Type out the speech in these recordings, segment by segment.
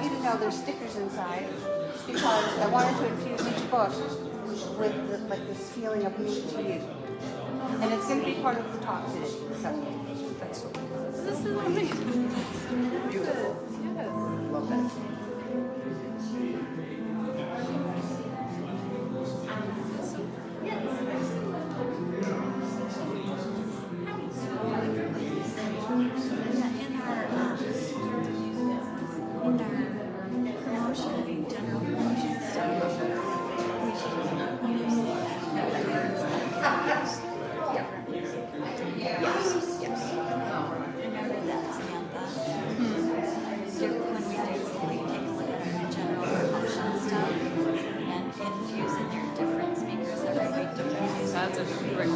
want you to know there's stickers inside because I wanted to infuse each book with this feeling of me to you. And it's going to be part of the talk today. So that's This is amazing. beautiful. Yes. Love that. That's a great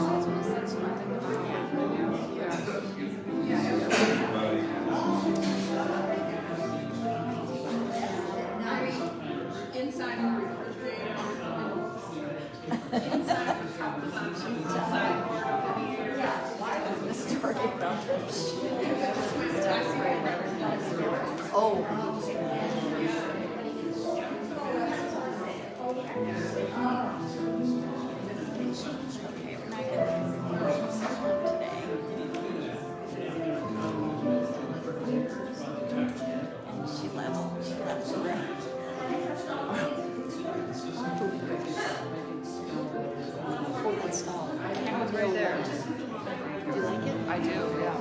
Inside the refrigerator, inside the conversation, The story about Oh. She left. It's right there. Do you like it? I do, yeah.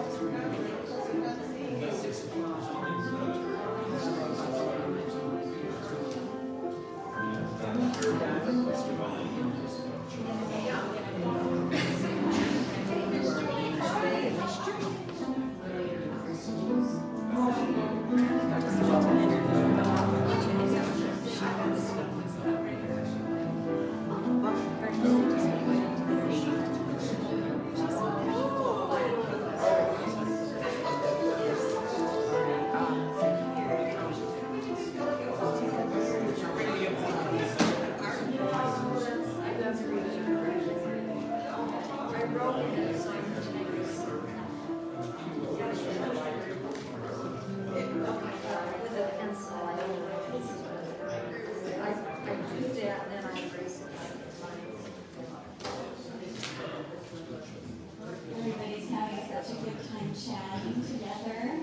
Everybody's having such a good time chatting together.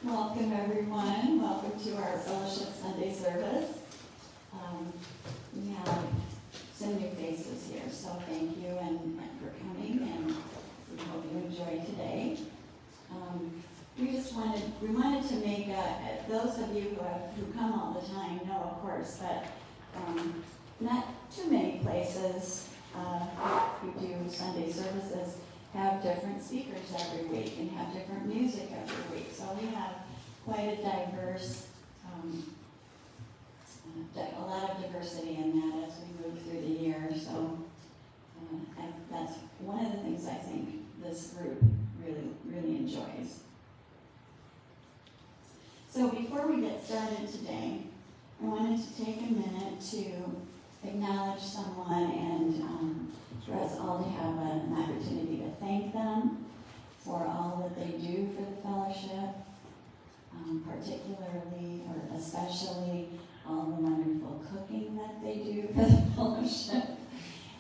Welcome everyone. Welcome to our Fellowship Sunday service. We have some new faces here, so thank you and for coming, and we hope you enjoy today. We wanted to make, those of you who come all the time know, of course, but not too many places who do Sunday services have different speakers every week and have different music every week. So we have quite a diverse, a lot of diversity in that as we move through the year. So that's one of the things I think this group really enjoys. So before we get started today, I wanted to take a minute to acknowledge someone and for us all to have an opportunity to thank them for all that they do for the fellowship, particularly or especially all the wonderful cooking that they do for the fellowship.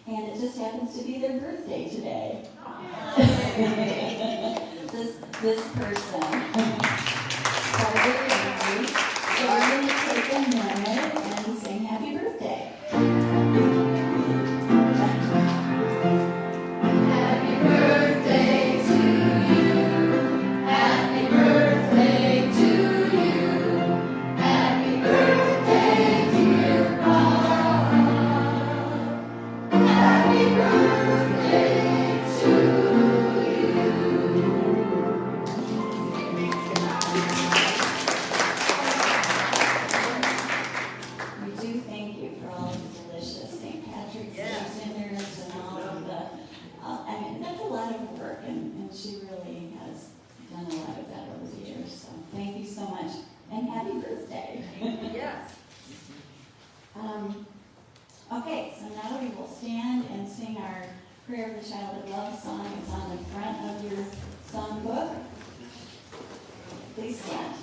And it just happens to be their birthday today. this person. So we're going to take a minute and sing happy birthday. Happy birthday to you. Happy birthday to you. Happy birthday, dear Bob. Happy birthday to you. Prayer of the Child of Love song is on the front of your songbook. Please stand.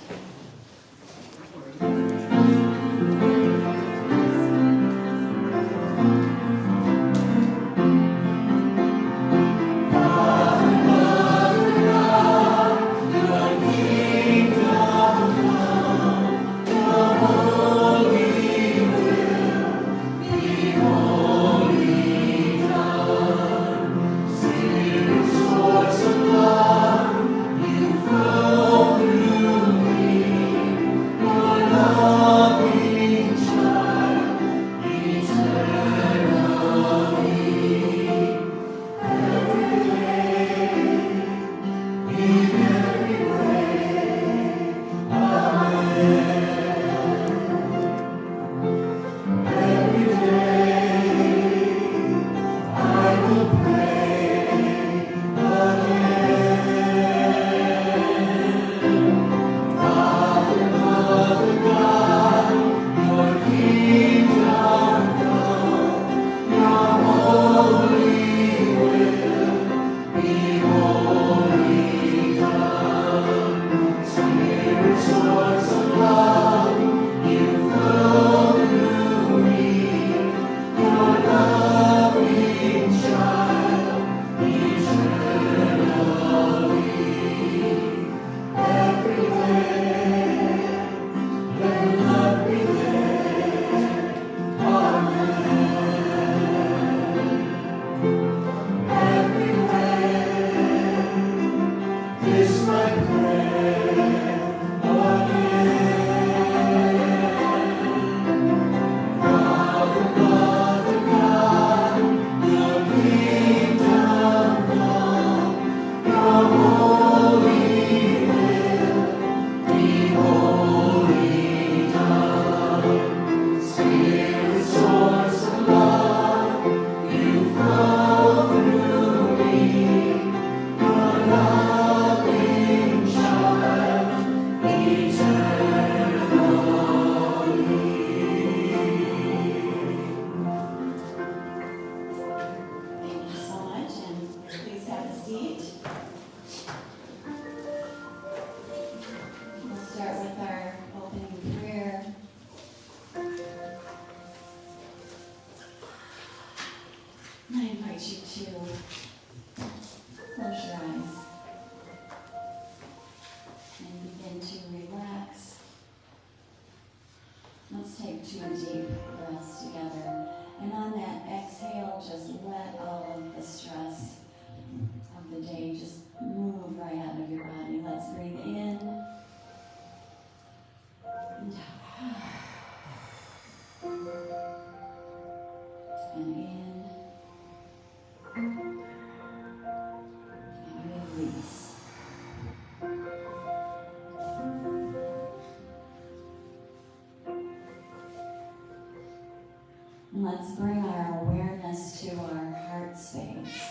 Let's bring our awareness to our heart space.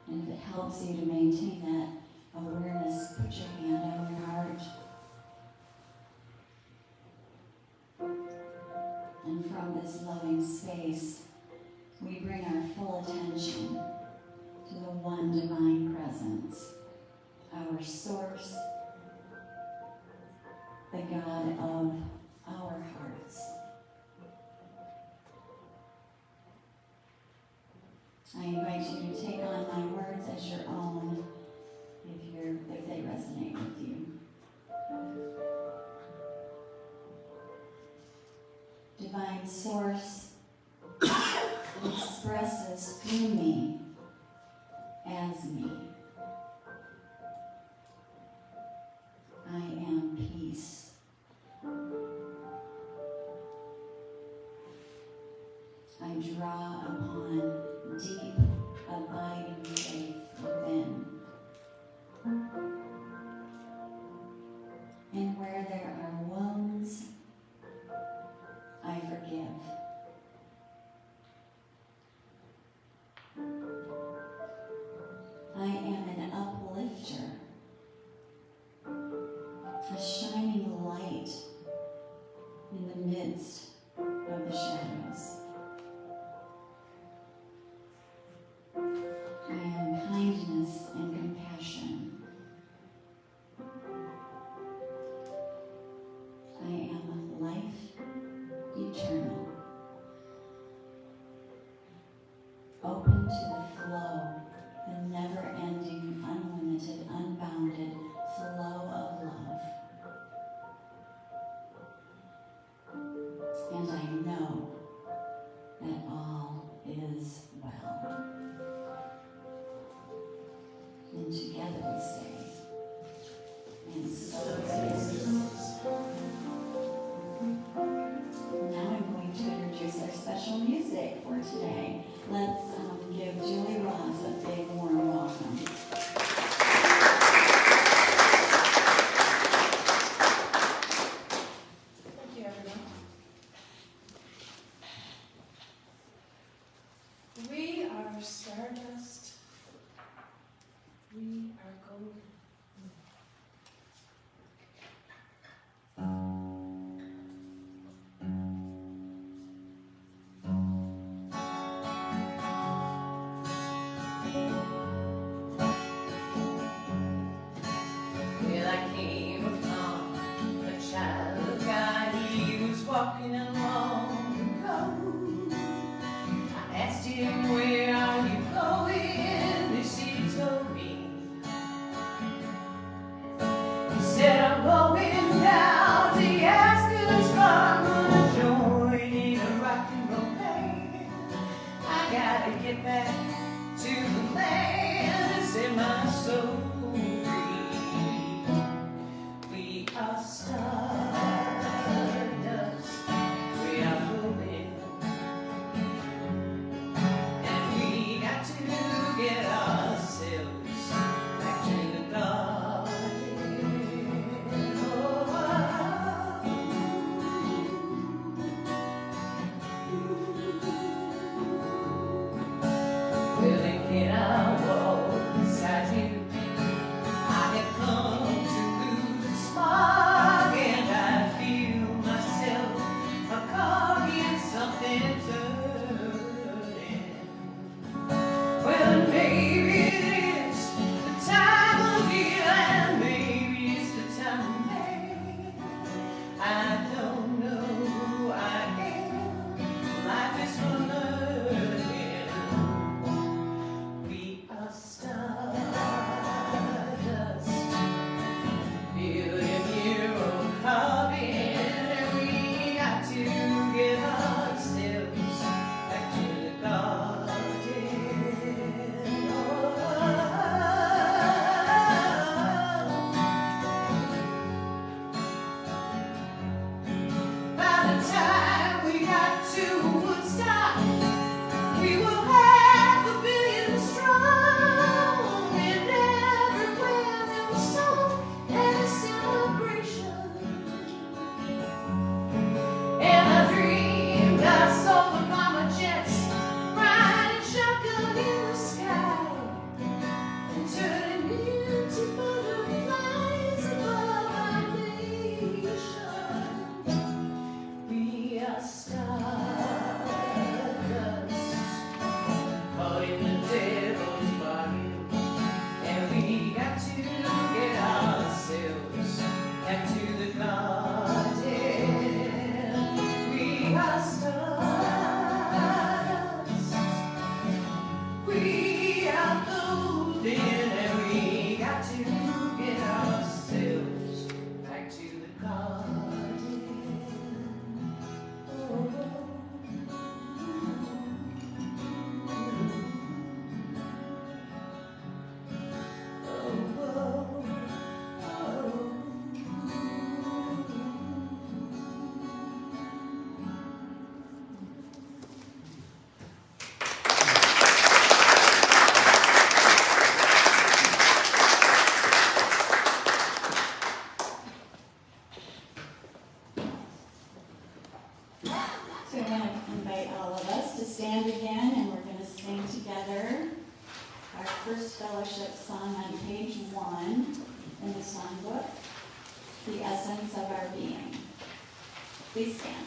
And if it helps you to maintain that awareness, put your hand on your heart. And from this loving space, we bring our full attention to the one divine presence, our source, the God of our hearts. I invite you to take on my words as your own if they resonate with you. Divine Source expresses through me as me. I am peace. I draw upon deep, abiding faith within. And where there are wounds, I forgive. I am an uplifter, a shining light in the midst of the shadows. together we say. And so it is. Now I'm going to introduce our special music for today. Let's give Julie Ross a big warm welcome. Thank you, everyone. We are stardust. We are golden. Well, I came upon a child of God. He was walking along the road. I asked him, where are you going? This he told me. He said, I'm going down to Yaska's farm. Gonna join in a rock and roll band. I gotta get back to the land and set my soul free. We are stardust. We are moving. And we got to get ourselves back to the garden. Well, and can I walk beside you? I have come to lose the spark, and I feel myself a cog in something turning. Well, maybe it is the time of year, and maybe it's the time of day. I don't know who I am. Life is for learning. We are stardust, building mural carving, and we got to get ourselves back to the garden. By the time we got to Woodstock, we will have 1 billion strong, and everywhere there was song and a celebration. And I dreamed I saw the bomber jets riding shotgun in the sky and turning into butterflies above our nation. We are stardust, caught in the devil's bargain, and we got to get ourselves back to the garden. We are stardust, we are golden, and we got to get ourselves back to the garden. So I want to invite all of us to stand again, and we're going to sing together our first fellowship song on page 1 in the songbook, The Essence of Our Being. Please stand.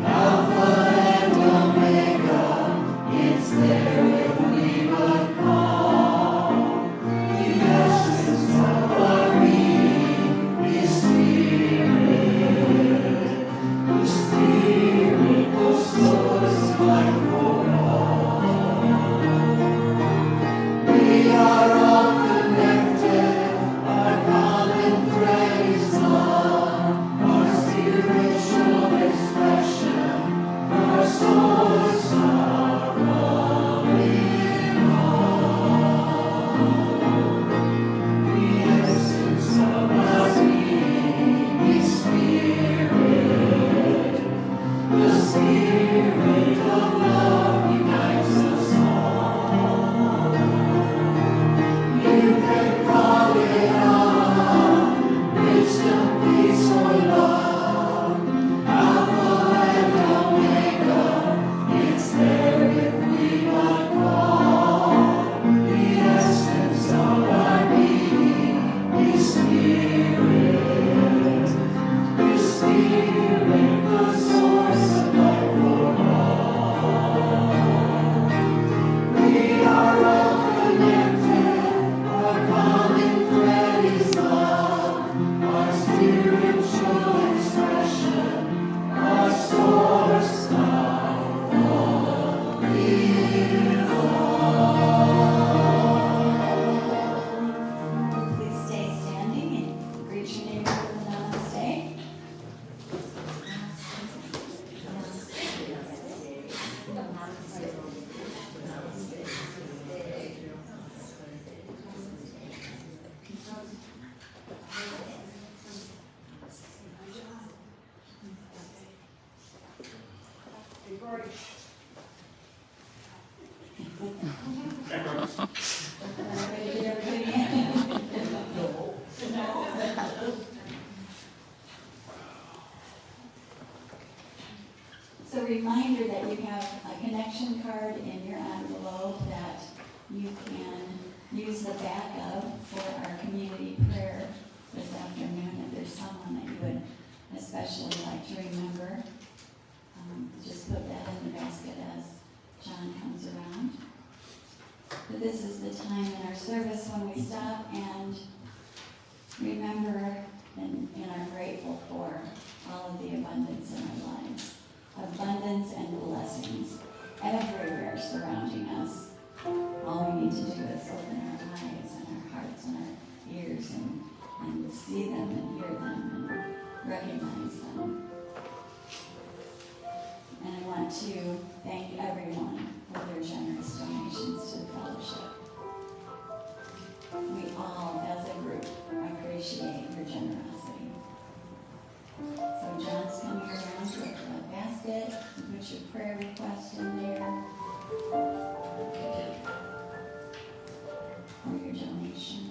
Alpha and Omega. Please stay standing and greet your neighbor with a namaste. Everybody get everybody in? So a reminder that you have a connection card in your envelope that you can use the back of for our community prayer this afternoon. If there's someone that you would especially like to remember, just put that in the basket as John comes around. But this is the time in our service when we stop and remember and are grateful for all of the abundance in our lives. Abundance and blessings everywhere surrounding us. All we need to do is open our eyes and our hearts and our ears and see them and hear them and recognize them. And I want to thank everyone for their generous donations to the fellowship. We all, as a group, appreciate your generosity. So John's coming around with a basket. You put your prayer request in there. Or your donation.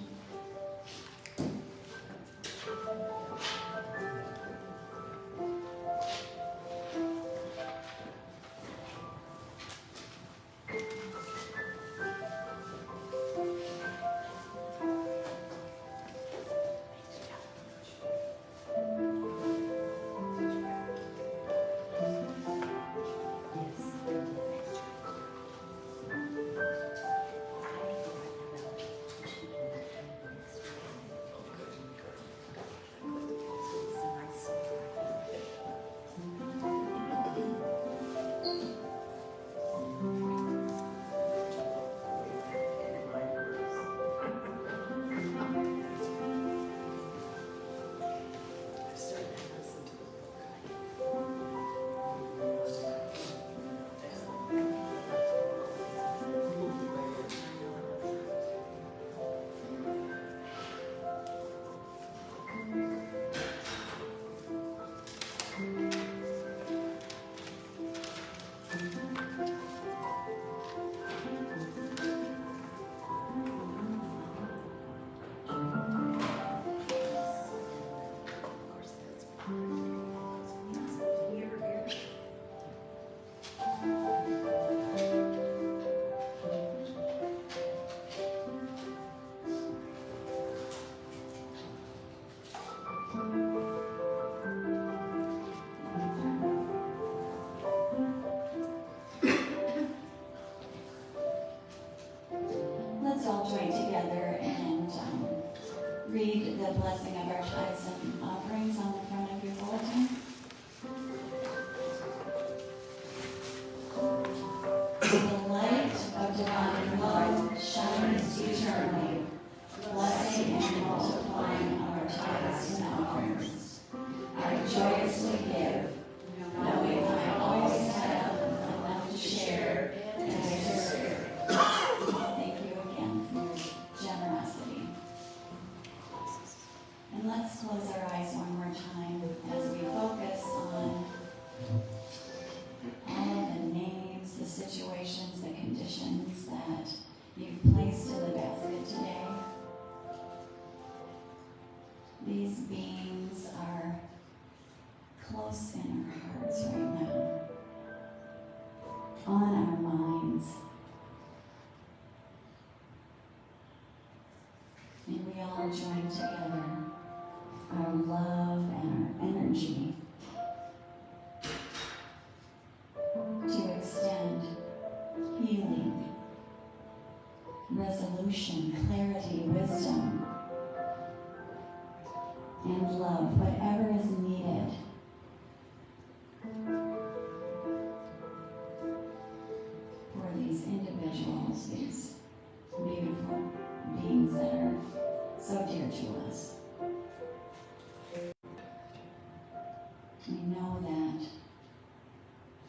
Let's all join together and read the blessing of our tithes and offerings on the front of your bulletin. The light of divine love shines eternally, blessing and multiplying our tithes and offerings. I joyously give, knowing I always have enough to share and to serve. Thank you again for your generosity. And let's close our eyes one more time as we focus on all of the names, the situations, the conditions that you've placed in the basket today. These beings are close in our hearts right now, on our minds. And we all join together and love, whatever is needed. For these individuals, these beautiful beings that are so dear to us. We know that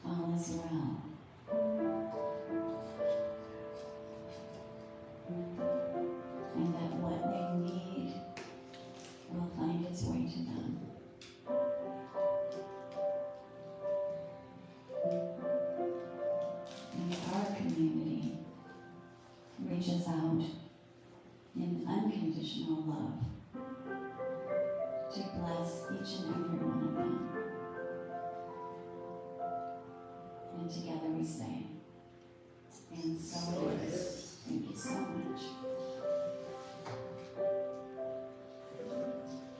all is well. And that what they need will find its way to them. And our community reaches out in unconditional love to bless each and every one of them. And together we say, and so it is. Thank you so much.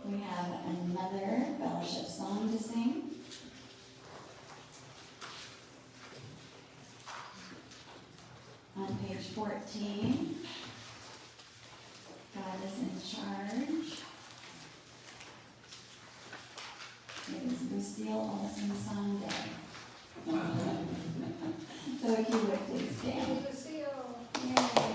We have another fellowship song to sing. On page 14, God is in charge. It is Lucille Olson's song day. So if you would please stand. Yay.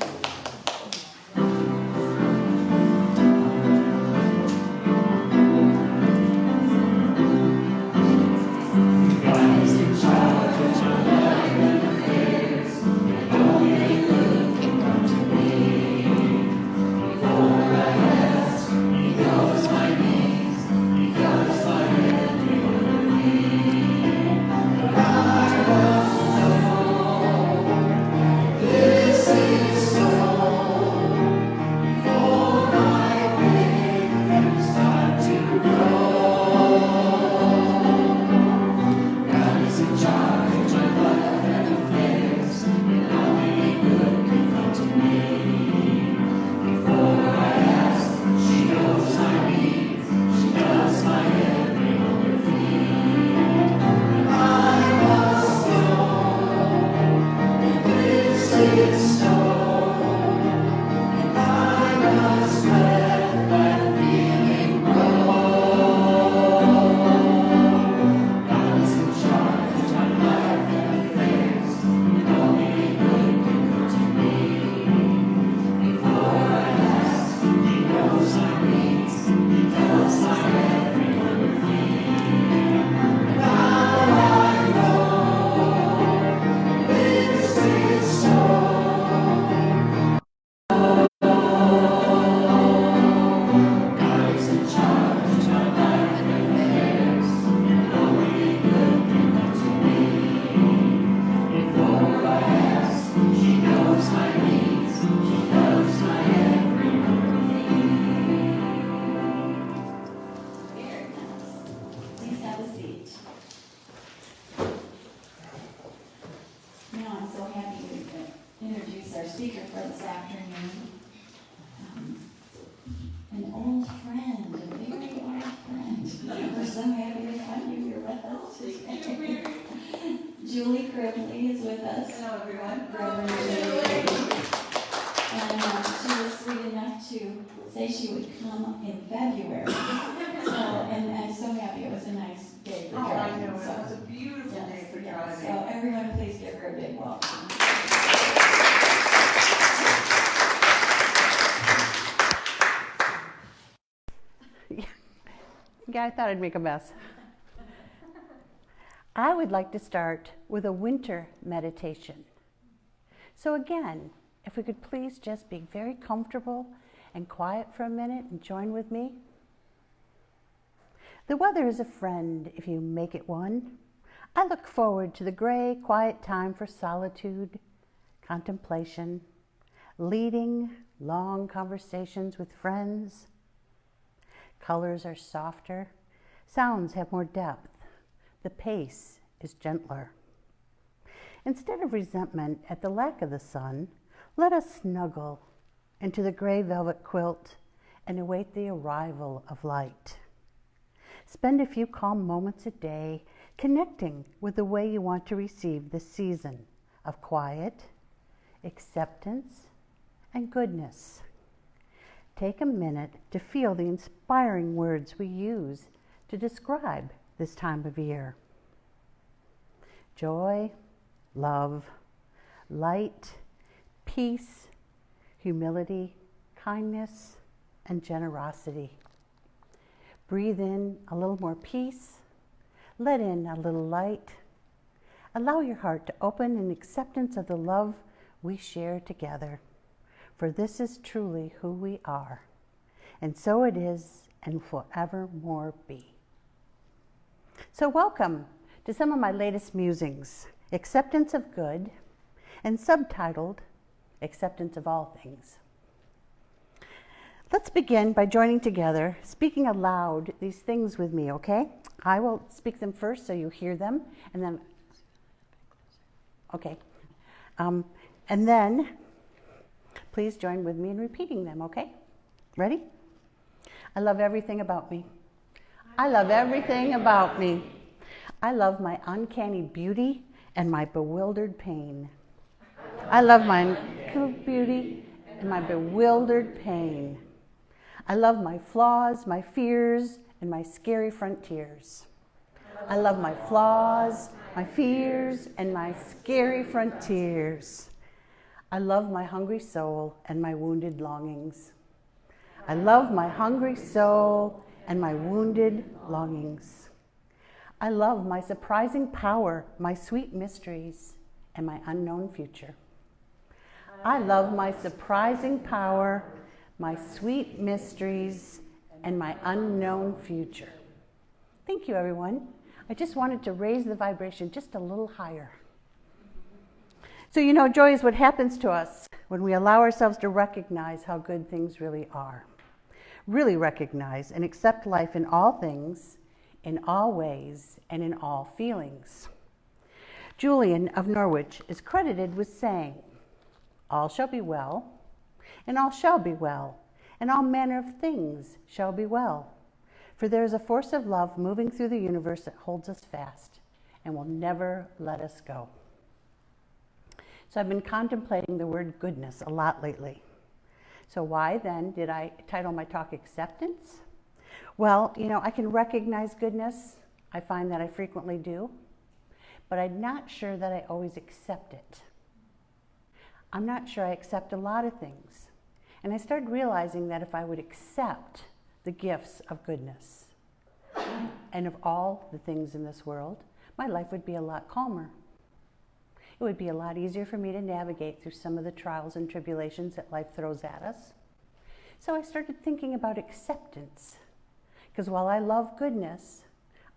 Julie Cribley is with us. Hello, everyone. And she was sweet enough to say she would come in February. So, and I'm so happy it was a nice day for driving. I know, it So, was a beautiful day for yes. driving. So everyone please give her a big welcome. Yeah, I thought I'd make a mess. I would like to start with a winter meditation. So again, if we could please just be very comfortable and quiet for a minute and join with me. The weather is a friend if you make it one. I look forward to the gray, quiet time for solitude, contemplation, leading long conversations with friends. Colors are softer, sounds have more depth, the pace is gentler. Instead of resentment at the lack of the sun, let us snuggle into the gray velvet quilt and await the arrival of light. Spend a few calm moments a day connecting with the way you want to receive this season of quiet, acceptance, and goodness. take a minute to feel the inspiring words we use to describe this time of year. Joy, love, light, peace, humility, kindness, and generosity. Breathe in a little more peace. Let in a little light. Allow your heart to open in acceptance of the love we share together. For this is truly who we are. And so it is and forevermore be. So welcome to some of my latest musings, Acceptance of Good, and subtitled Acceptance of All Things. Let's begin by joining together, speaking aloud these things with me, okay? I will speak them first so you hear them, and then, okay. And then, please join with me in repeating them, okay? Ready? I love everything about me. I love everything about me. I love my uncanny beauty and my bewildered pain. I love my uncanny beauty and my bewildered pain. I love my flaws, my fears, and my scary frontiers. I love my flaws, my fears, and my scary frontiers. I love my hungry soul and my wounded longings. I love my hungry soul and my wounded longings. I love my surprising power, my sweet mysteries, and my unknown future. I love my surprising power, my sweet mysteries, and my unknown future. Thank you, everyone. I just wanted to raise the vibration just a little higher. So you know, joy is what happens to us when we allow ourselves to recognize how good things really are. Really recognize and accept life in all things, in all ways, and in all feelings. Julian of Norwich is credited with saying, "All shall be well, and all shall be well, and all manner of things shall be well. For there is a force of love moving through the universe that holds us fast and will never let us go." So I've been contemplating the word goodness a lot lately. So why then did I title my talk Acceptance? Well, you know, I can recognize goodness. I find that I frequently do, but I'm not sure that I always accept it. I'm not sure I accept a lot of things. And I started realizing that if I would accept the gifts of goodness and of all the things in this world, my life would be a lot calmer. It would be a lot easier for me to navigate through some of the trials and tribulations that life throws at us. So I started thinking about acceptance. Because while I love goodness,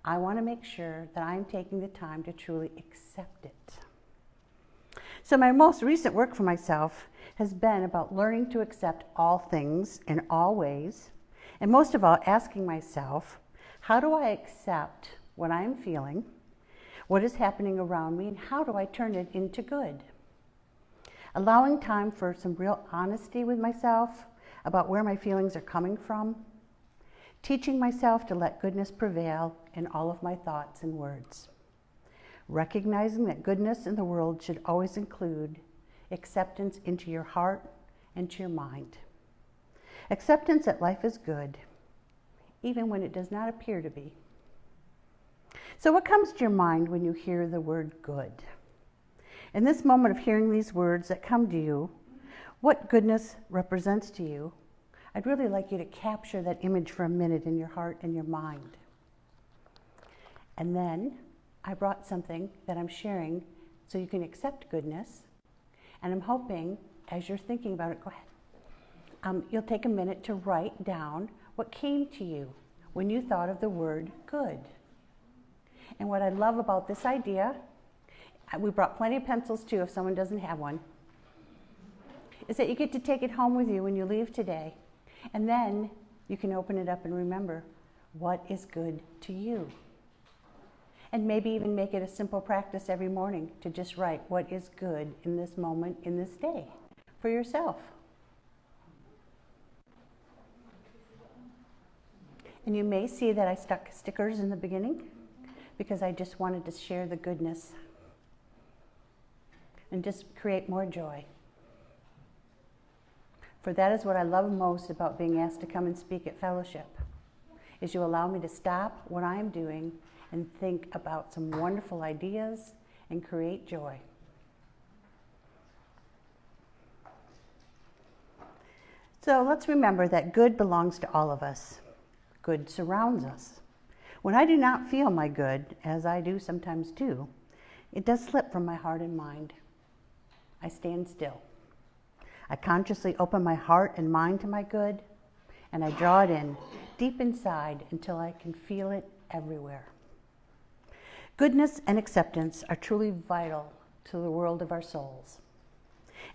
I want to make sure that I'm taking the time to truly accept it. So my most recent work for myself has been about learning to accept all things in all ways, and most of all asking myself, how do I accept what I'm feeling, what is happening around me, and how do I turn it into good? Allowing time for some real honesty with myself about where my feelings are coming from, teaching myself to let goodness prevail in all of my thoughts and words. Recognizing that goodness in the world should always include acceptance into your heart and to your mind. Acceptance that life is good, even when it does not appear to be. So what comes to your mind when you hear the word good? In this moment of hearing these words that come to you, what goodness represents to you, I'd really like you to capture that image for a minute in your heart and your mind. And then I brought something that I'm sharing so you can accept goodness. And I'm hoping, as you're thinking about it, go ahead. You'll take a minute to write down what came to you when you thought of the word good. And what I love about this idea, we brought plenty of pencils too if someone doesn't have one, is that you get to take it home with you when you leave today. And then you can open it up and remember what is good to you. And maybe even make it a simple practice every morning to just write what is good in this moment, in this day, for yourself. And you may see that I stuck stickers in the beginning because I just wanted to share the goodness and just create more joy. For that is what I love most about being asked to come and speak at fellowship, is you allow me to stop what I am doing and think about some wonderful ideas and create joy. So let's remember that good belongs to all of us. Good surrounds us. When I do not feel my good, as I do sometimes do, it does slip from my heart and mind. I stand still. I consciously open my heart and mind to my good, and I draw it in deep inside until I can feel it everywhere. Goodness and acceptance are truly vital to the world of our souls.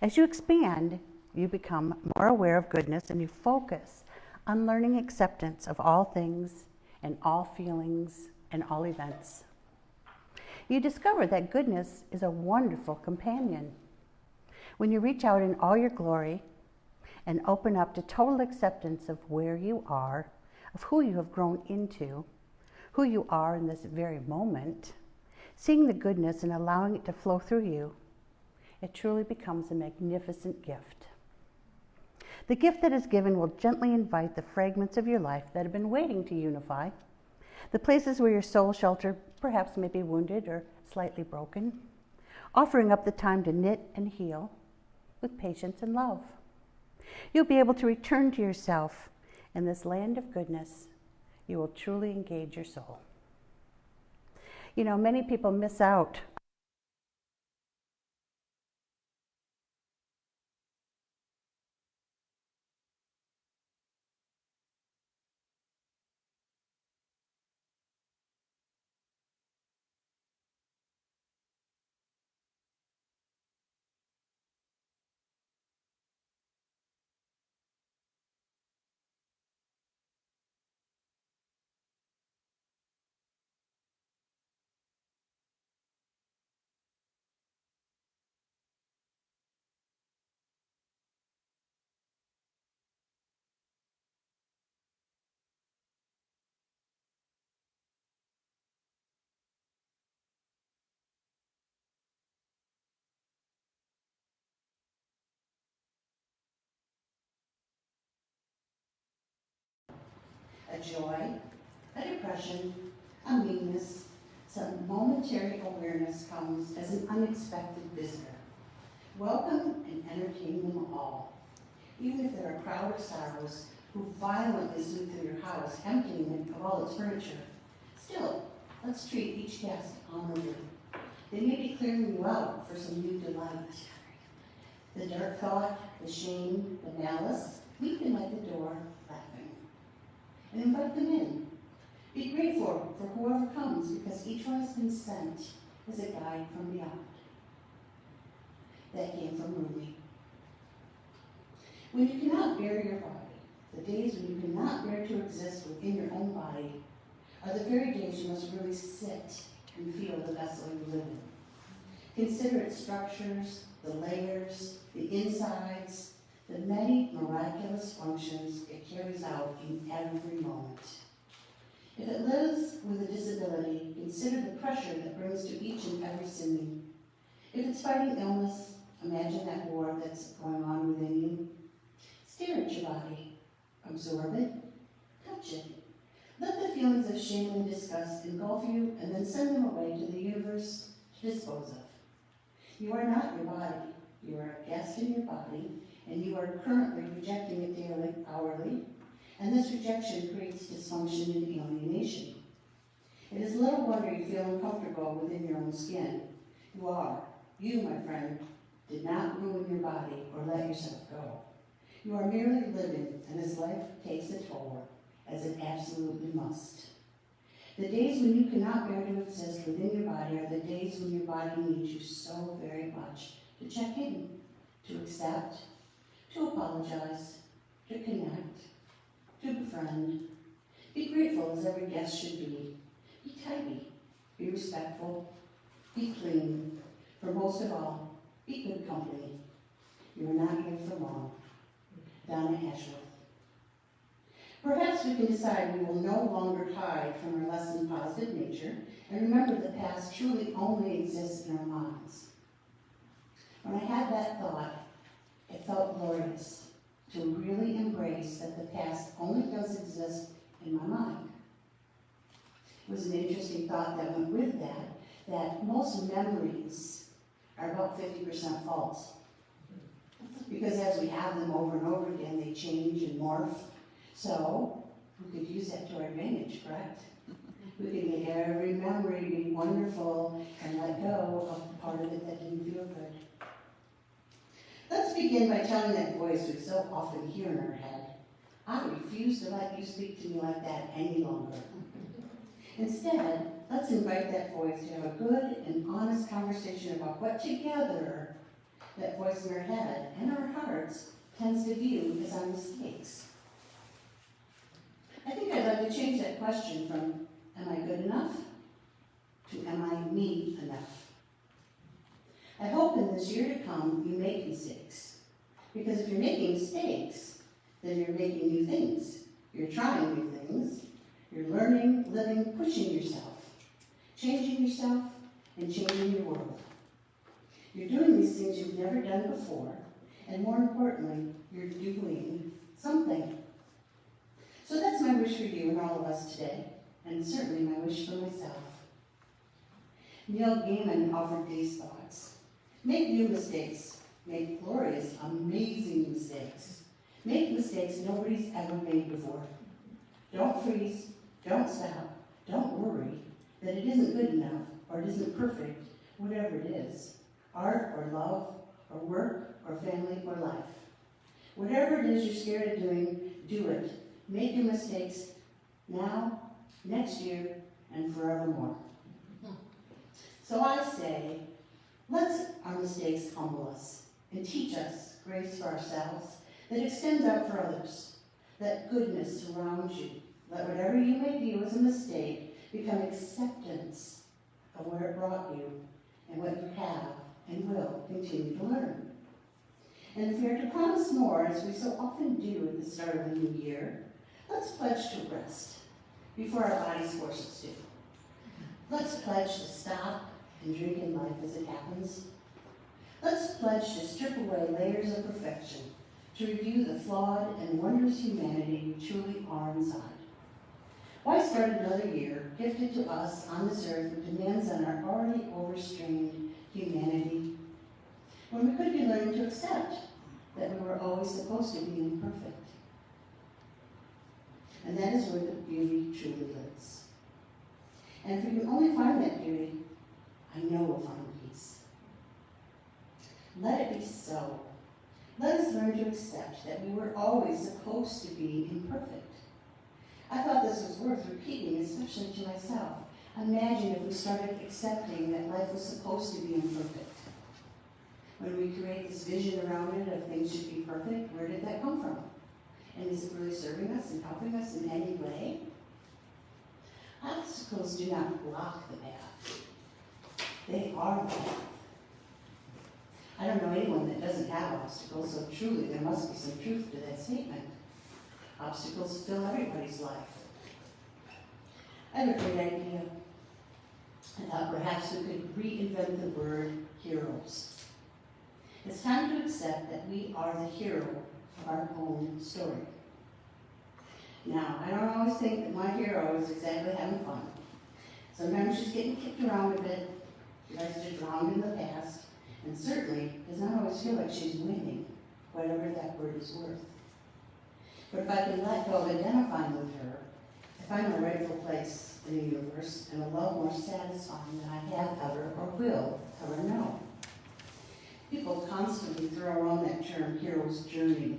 As you expand, you become more aware of goodness and you focus on learning acceptance of all things and all feelings and all events. You discover that goodness is a wonderful companion. When you reach out in all your glory and open up to total acceptance of where you are, of who you have grown into, who you are in this very moment, seeing the goodness and allowing it to flow through you, it truly becomes a magnificent gift. The gift that is given will gently invite the fragments of your life that have been waiting to unify, the places where your soul shelter perhaps may be wounded or slightly broken, offering up the time to knit and heal with patience and love. You'll be able to return to yourself in this land of goodness. You will truly engage your soul. You know, many people miss out a joy, a depression, a meanness, some momentary awareness comes as an unexpected visitor. Welcome and entertain them all. Even if there are crowd of sorrows who violently sweep through your house, emptying it of all its furniture, still, let's treat each guest honorably. They may be clearing you out for some new delight. The dark thought, the shame, the malice, meet them at the door, laughing. And invite them in. Be grateful for whoever comes, because each one has been sent as a guide from beyond. That came from Rumi. When you cannot bear your body, the days when you cannot bear to exist within your own body, are the very days you must really sit and feel the vessel you live in. Consider its structures, the layers, the insides, the many miraculous functions it carries out in every moment. If it lives with a disability, consider the pressure that brings to each and every sending. If it's fighting illness, imagine that war that's going on within you. Stare at your body, absorb it, touch it. Let the feelings of shame and disgust engulf you and then send them away to the universe to dispose of. You are not your body. You are a guest in your body, and you are currently rejecting it daily, hourly, and this rejection creates dysfunction and alienation. It is little wonder you feel uncomfortable within your own skin. You, my friend, did not ruin your body or let yourself go. You are merely living, and this life takes a toll, as it absolutely must. The days when you cannot bear to exist within your body are the days when your body needs you so very much to check in, to accept, to apologize, to connect, to befriend. Be grateful as every guest should be. Be tidy, be respectful, be clean. For most of all, be good company. You are not here for long. Donna Ashworth. Perhaps we can decide we will no longer hide from our less than positive nature and remember the past truly only exists in our minds. When I had that thought, it felt glorious. to really embrace that the past only does exist in my mind. It was an interesting thought that went with that most memories are about 50% false. Because as we have them over and over again, they change and morph. So we could use that to our advantage, correct? We could make every memory be wonderful and let go of the part of it that didn't feel good. Let's begin by telling that voice we so often hear in our head, I refuse to let you speak to me like that any longer. Instead, let's invite that voice to have a good and honest conversation about what together that voice in our head and our hearts tends to view as our mistakes. I think I'd like to change that question from, am I good enough? To, am I me enough? I hope in this year to come you make mistakes. Because if you're making mistakes, then you're making new things. You're trying new things. You're learning, living, pushing yourself, changing yourself, and changing your world. You're doing these things you've never done before, and more importantly, you're doing something. So that's my wish for you and all of us today, and certainly my wish for myself. Neil Gaiman offered these thoughts. Make new mistakes. Make glorious, amazing mistakes. Make mistakes nobody's ever made before. Don't freeze. Don't stop. Don't worry that it isn't good enough or it isn't perfect, whatever it is. Art or love or work or family or life. Whatever it is you're scared of doing, do it. Make your mistakes now, next year, and forevermore. So I say, let our mistakes humble us and teach us grace for ourselves that extends out for others. Let goodness surround you. Let whatever you may view as a mistake become acceptance of where it brought you and what you have and will continue to learn. And if we are to promise more, as we so often do at the start of the new year, let's pledge to rest before our bodies force us to. Let's pledge to stop and drink in life as it happens. Let's pledge to strip away layers of perfection, to review the flawed and wondrous humanity we truly are inside. Why start another year gifted to us on this earth with demands on our already overstrained humanity, when we could be learning to accept that we were always supposed to be imperfect? And that is where the beauty truly lives. And if we can only find that beauty, I know we'll find peace. Let it be so. Let us learn to accept that we were always supposed to be imperfect. I thought this was worth repeating, especially to myself. Imagine if we started accepting that life was supposed to be imperfect. When we create this vision around it of things should be perfect, where did that come from? And is it really serving us and helping us in any way? Obstacles do not block the path. They are the path. I don't know anyone that doesn't have obstacles, so truly there must be some truth to that statement. Obstacles fill everybody's life. I have a great idea. I thought perhaps we could reinvent the word heroes. It's time to accept that we are the hero of our own story. Now, I don't always think that my hero is exactly having fun. Sometimes she's getting kicked around a bit, she likes to drown in the past, and certainly does not always feel like she's winning, whatever that word is worth. But if I can let go of identifying with her, I find my rightful place in the universe and a love more satisfying than I have ever or will ever know. People constantly throw around that term hero's journey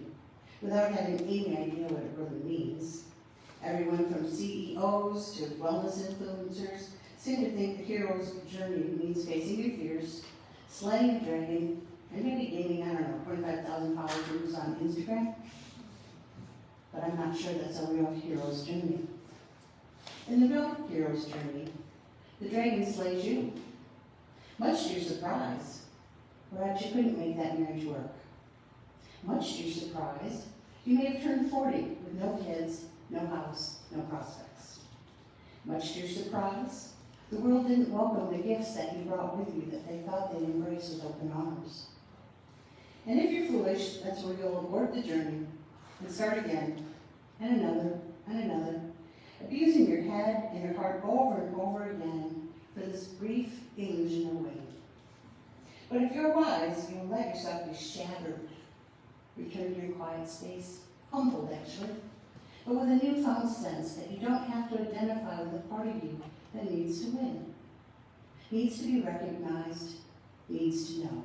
without having any idea what it really means. Everyone from CEOs to wellness influencers seem to think the hero's journey means facing your fears, slaying a dragon, and maybe gaining, 25,000 followers on Instagram. But I'm not sure that's a real hero's journey. In the real hero's journey, the dragon slays you. Much to your surprise, perhaps you couldn't make that marriage work. Much to your surprise, you may have turned 40 with no kids, no house, no prospects. Much to your surprise, the world didn't welcome the gifts that you brought with you that they thought they'd embrace with open arms. And if you're foolish, that's where you'll abort the journey and start again, and another, abusing your head and your heart over and over again for this brief illusion of winning. But if you're wise, you'll let yourself be shattered. Return to your quiet space, humbled actually, but with a newfound sense that you don't have to identify with the part of you that needs to win, needs to be recognized, needs to know.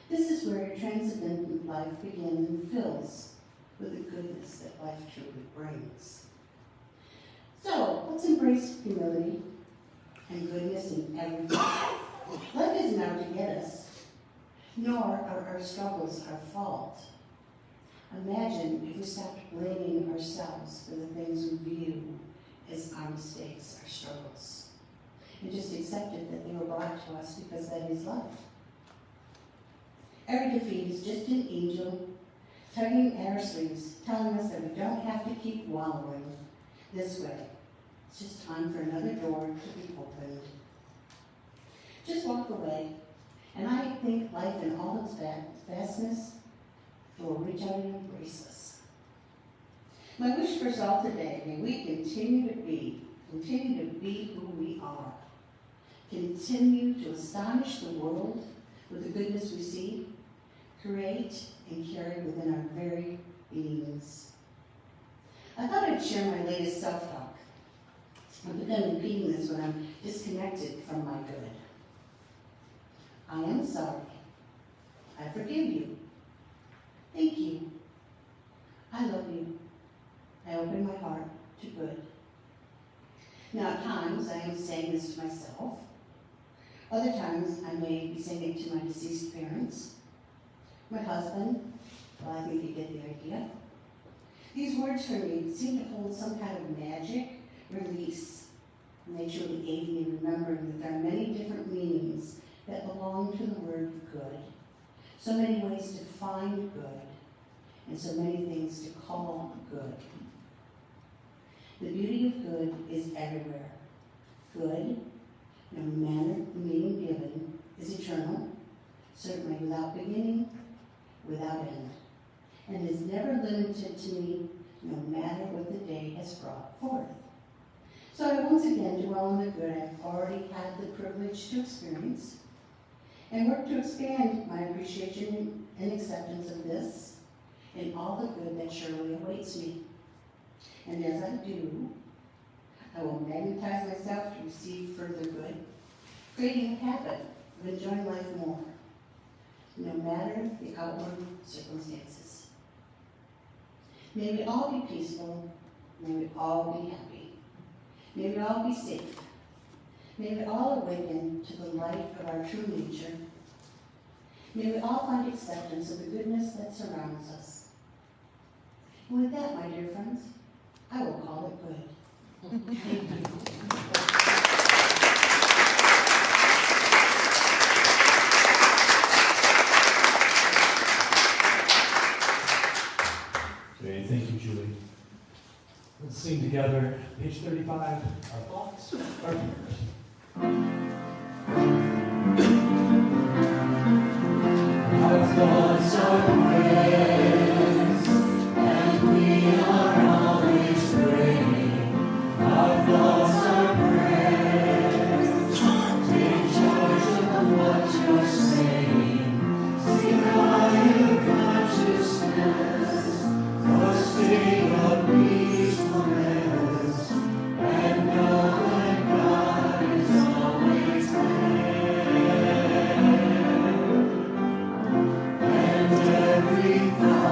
This is where your transcendent life begins and fills with the goodness that life truly brings. So let's embrace humility and goodness in everything. Life isn't out to get us, nor are our struggles our fault. Imagine if we stopped blaming ourselves for the things we view as our mistakes, our struggles, and just accepted that they were brought to us because that is life. Every defeat is just an angel tugging at our sleeves, telling us that we don't have to keep wallowing this way. It's just time for another door to be opened. Just walk away, and I think life in all its vastness will reach out and embrace us. My wish for us all today, may we continue to be who we are. Continue to astonish the world with the goodness we see, create and carry within our very beings. I thought I'd share my latest self-talk. I've begun repeating this when I'm disconnected from my good. I am sorry. I forgive you. Thank you. I love you. I open my heart to good. Now at times I am saying this to myself. Other times I may be saying it to my deceased parents, my husband. Well, I think you get the idea. These words for me seem to hold some kind of magic release, and they truly aid me remembering that there are many different meanings that belong to the word good. So many ways to find good, and so many things to call good. The beauty of good is everywhere. Good, no matter the meaning given, is eternal, certainly without beginning, without end, and is never limited to me, no matter what the day has brought forth. So I once again dwell on the good I've already had the privilege to experience, and work to expand my appreciation and acceptance of this and all the good that surely awaits me. And as I do, I will magnetize myself to receive further good, creating a habit of enjoying life more, no matter the outward circumstances. May we all be peaceful, may we all be happy, may we all be safe, may we all awaken to the light of our true nature, may we all find acceptance of the goodness that surrounds us. And with that, my dear friends, I will call it good. Thank you. Great, thank you, Julie. Let's sing together, page 35, our thoughts, our prayers. Our thoughts are prayers, and we are always praying. Our thoughts are prayers. Take charge of what you're saying. Seek higher consciousness, or state of peacefulness, and know that God is always there. And every thought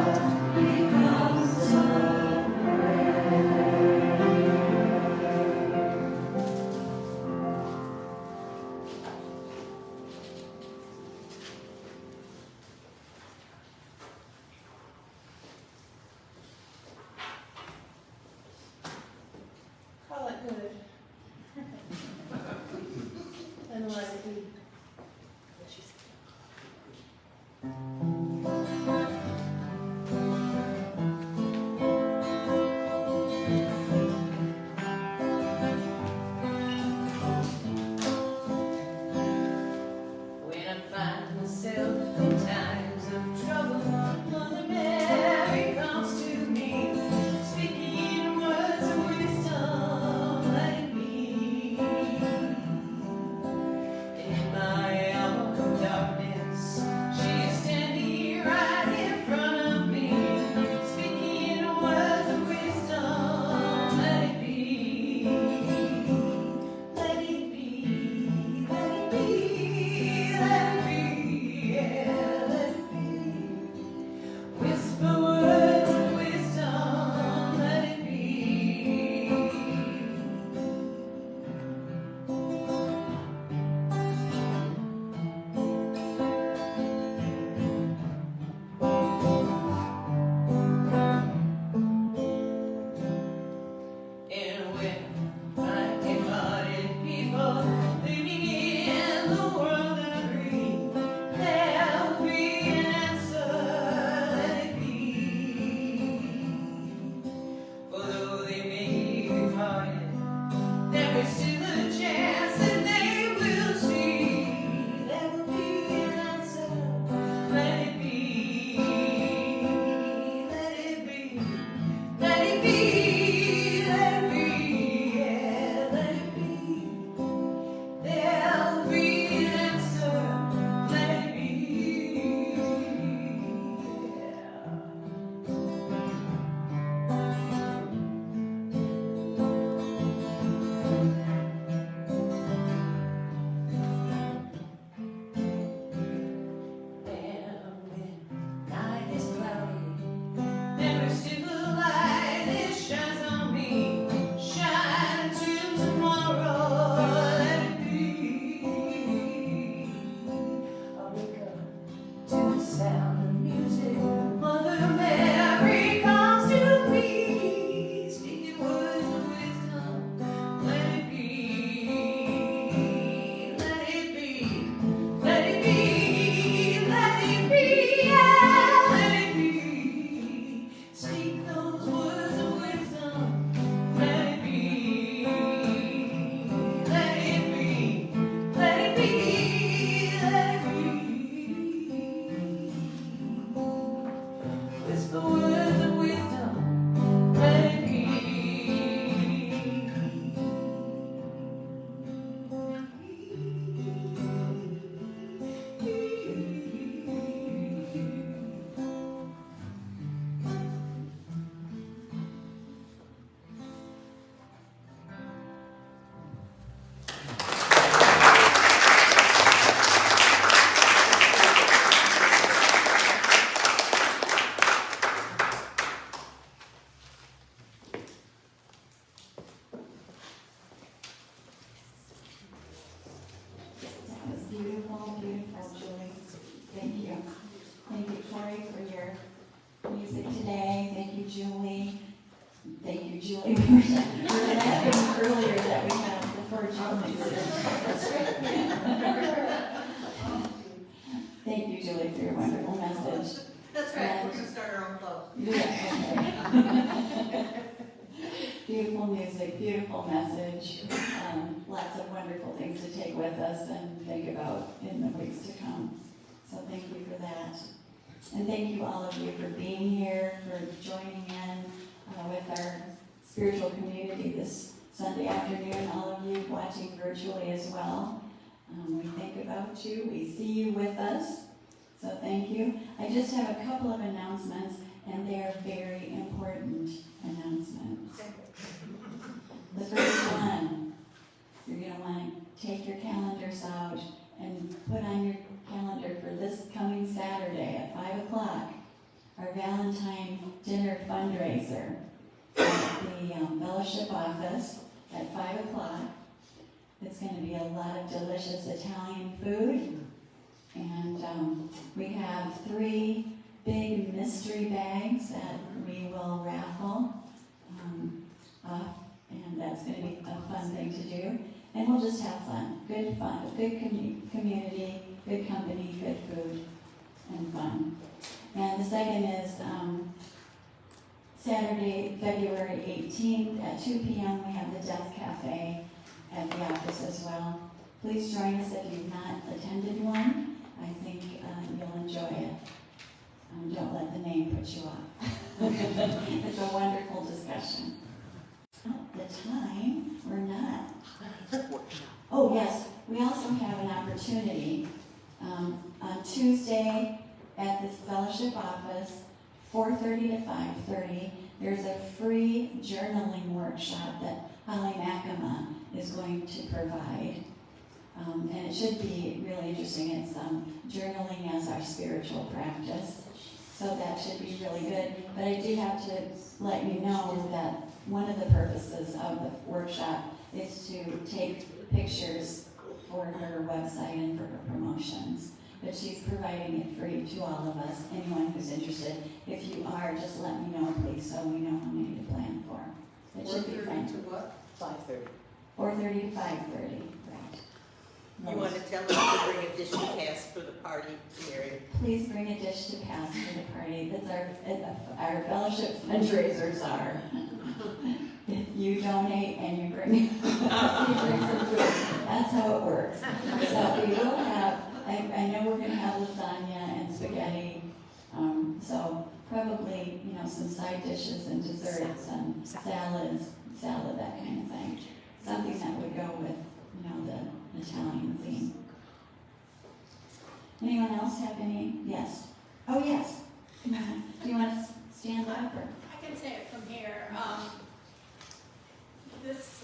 there is still a chance that they will see. There will be an answer. Let it be. Let it be. Let it be. Let it be. Yeah, let it be. There'll be an answer. Let it be. Night is cloudy. There is still a light that shines on me. Shine till tomorrow. Let it be. I'll wake up to the sound of music. Mother Mary comes to me, speaking words of wisdom. Let it be. Let it be. Let it be. Let it be. Yeah, let it be. Speak those words of wisdom. Let it be. Let it be. Let it be. Let it be. Whisper words of wisdom. Let it be. That was beautiful, beautiful, Julie. Thank you. Thank you, Tori, for your music today. Thank you, Julie. Thank you, Julie. We were laughing earlier that we have the four Julies. That's right. Thank you, Julie, for your wonderful message. That's right, we're gonna start our own club. Yeah, okay. Beautiful music, beautiful message. Lots of wonderful things to take with us and think about in the weeks to come. So thank you for that. And thank you all of you for being here, for joining in with our spiritual community this Sunday afternoon. All of you watching virtually as well. We think about you. We see you with us. So thank you. I just have a couple of announcements, and they are very important announcements. The first one, you're going to want to take your calendars out and put on your calendar for this coming Saturday at 5 o'clock, our Valentine dinner fundraiser at the fellowship office at 5 o'clock. It's going to be a lot of delicious Italian food. And we have 3 big mystery bags that we will raffle off, and that's going to be a fun thing to do. And we'll just have fun, good community, good company, good food, and fun. And the second is Saturday, February 18th at 2 p.m. we have the Death Cafe at the office as well. Please join us if you've not attended one. I think you'll enjoy it. Don't let the name put you off. It's a wonderful discussion. Oh, the time, we're not. Oh, yes, we also have an opportunity on Tuesday at this fellowship office, 4:30 to 5:30. There's a free journaling workshop that Holly Makama is going to provide. And it should be really interesting. It's journaling as our spiritual practice. So that should be really good. But I do have to let you know that one of the purposes of the workshop is to take pictures for her website and for her promotions. But she's providing it free to all of us, anyone who's interested. If you are, just let me know, please, so we know how many to plan for. It should be fun. 4:30 to what? 5:30. 4:30 to 5:30, right. You want to tell us to bring a dish to pass for the party, Mary? Please bring a dish to pass for the party. That's our fellowship fundraisers are. you donate and you bring, you bring some food. That's how it works. So we will have, I know we're gonna have lasagna and spaghetti, so probably, some side dishes and desserts and salad, that kind of thing. Something that would go with, the Italian theme. Anyone else have any? Yes. Oh, yes. Do you want to stand up or? I can say it from here. This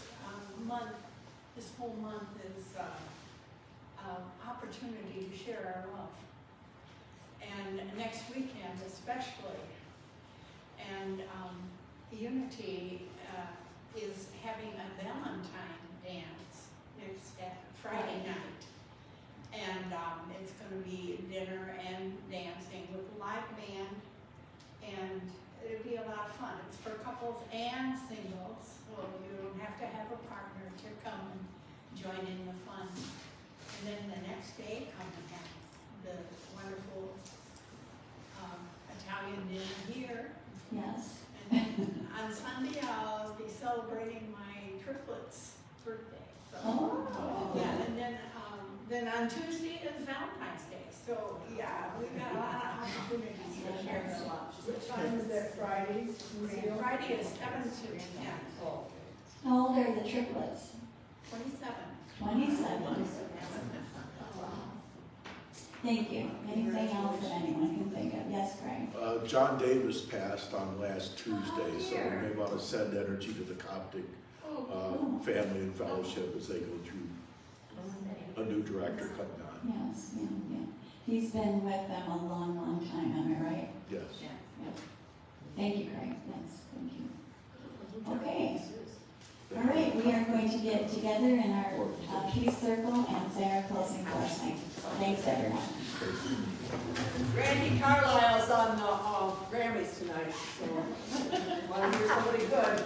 month, this whole month is opportunity to share our love. And next weekend especially. And Unity is having a Valentine dance next Friday night. And it's going to be dinner and dancing with a live band. And it'll be a lot of fun. It's for couples and singles, so you don't have to have a partner to come and join in the fun. And then the next day, come and have the wonderful Italian dinner here. Yes. And then on Sunday, I'll be celebrating my triplets' birthday. So, yeah, and then on Tuesday is Valentine's Day. So, yeah, we've got a lot of opportunities to share our love. What time is that Friday? Friday is 7 to 10. How old are the triplets? 27. 27. Thank you. Anything else that anyone can think of? Yes, Craig? John Davis passed on last Tuesday, so we may want to send energy to the Coptic family and fellowship as they go through a new director coming on. Yes, yeah. He's been with them a long, long time, am I right? Yes. Yeah. Thank you, Craig. Yes, thank you. Okay. All right, we are going to get together in our peace circle and say our closing blessing. Thanks, everyone. Randy Carlisle's on the Grammys tonight, so want to hear somebody good.